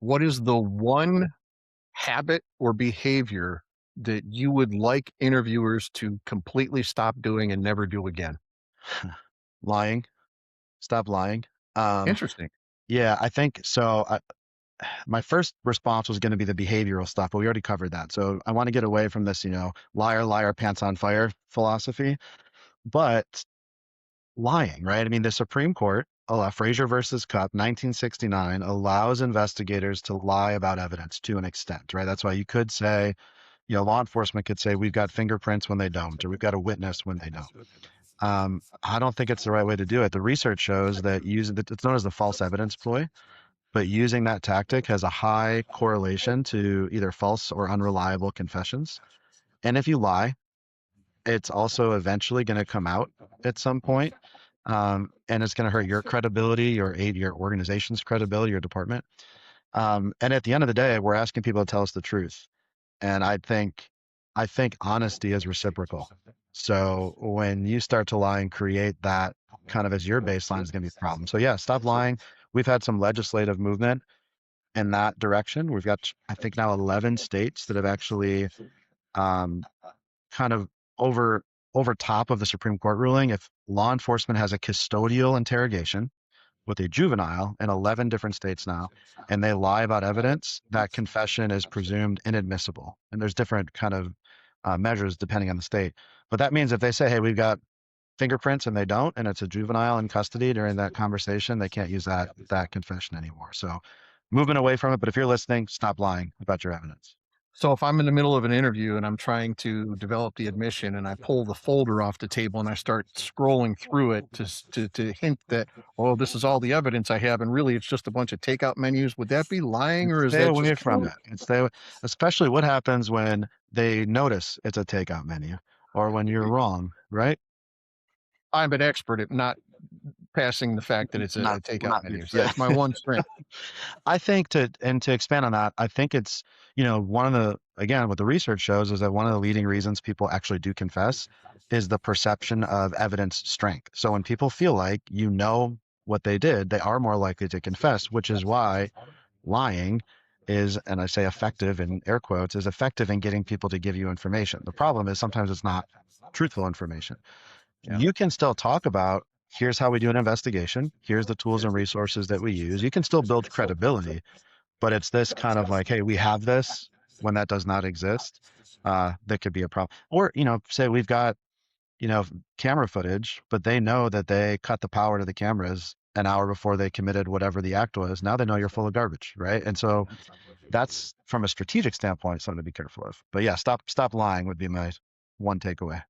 What is the one habit or behavior that you would like interviewers to completely stop doing and never do again? Lying. Stop lying. Um, Interesting. yeah, I think so. My first response was going to be the behavioral stuff, but we already covered that. So I want to get away from this, liar, liar, pants on fire philosophy. But lying, right? I mean, the Supreme Court, Frazier versus Cupp, 1969, allows investigators to lie about evidence to an extent, right? That's why you could say, law enforcement could say we've got fingerprints when they don't, or we've got a witness when they don't. I don't think it's the right way to do it. The research shows that it's known as the false evidence ploy, but using that tactic has a high correlation to either false or unreliable confessions. And if you lie, it's also eventually going to come out at some point, and it's going to hurt your credibility, your organization's credibility, your department. And at the end of the day, we're asking people to tell us the truth. And I think honesty is reciprocal. So when you start to lie and create that kind of as your baseline is going to be a problem. So yeah, stop lying. We've had some legislative movement in that direction. We've got, I think now 11 states that have actually um, kind of over over top of the Supreme Court ruling. If law enforcement has a custodial interrogation with a juvenile in 11 different states now, and they lie about evidence, that confession is presumed inadmissible. And there's different kind of measures depending on the state. But that means if they say, hey, we've got fingerprints and they don't, and it's a juvenile in custody during that conversation, they can't use that confession anymore. So moving away from it. But if you're listening, stop lying about your evidence. So if I'm in the middle of an interview and I'm trying to develop the admission and I pull the folder off the table and I start scrolling through it to hint that, oh, this is all the evidence I have, and really it's just a bunch of takeout menus, would that be lying or is Stay that just away from it. And especially what happens when they notice it's a takeout menu or when you're wrong, right? I'm an expert at not passing the fact that it's a Not, takeout not, menu. So yeah. that's my one strength. I think to expand on that, I think it's, one of the, again, what the research shows is that one of the leading reasons people actually do confess is the perception of evidence strength. So when people feel like what they did, they are more likely to confess, which is why lying is, and I say effective in air quotes, is effective in getting people to give you information. The problem is sometimes it's not truthful information. Yeah. You can still talk about here's how we do an investigation, here's the tools and resources that we use. You can still build credibility, but it's this kind of like, hey, we have this when that does not exist. That could be a problem. Or, say we've got, you know, camera footage, but they know that they cut the power to the cameras an hour before they committed whatever the act was. Now they know you're full of garbage, right? And so that's from a strategic standpoint something to be careful of. But yeah, stop lying would be my one takeaway.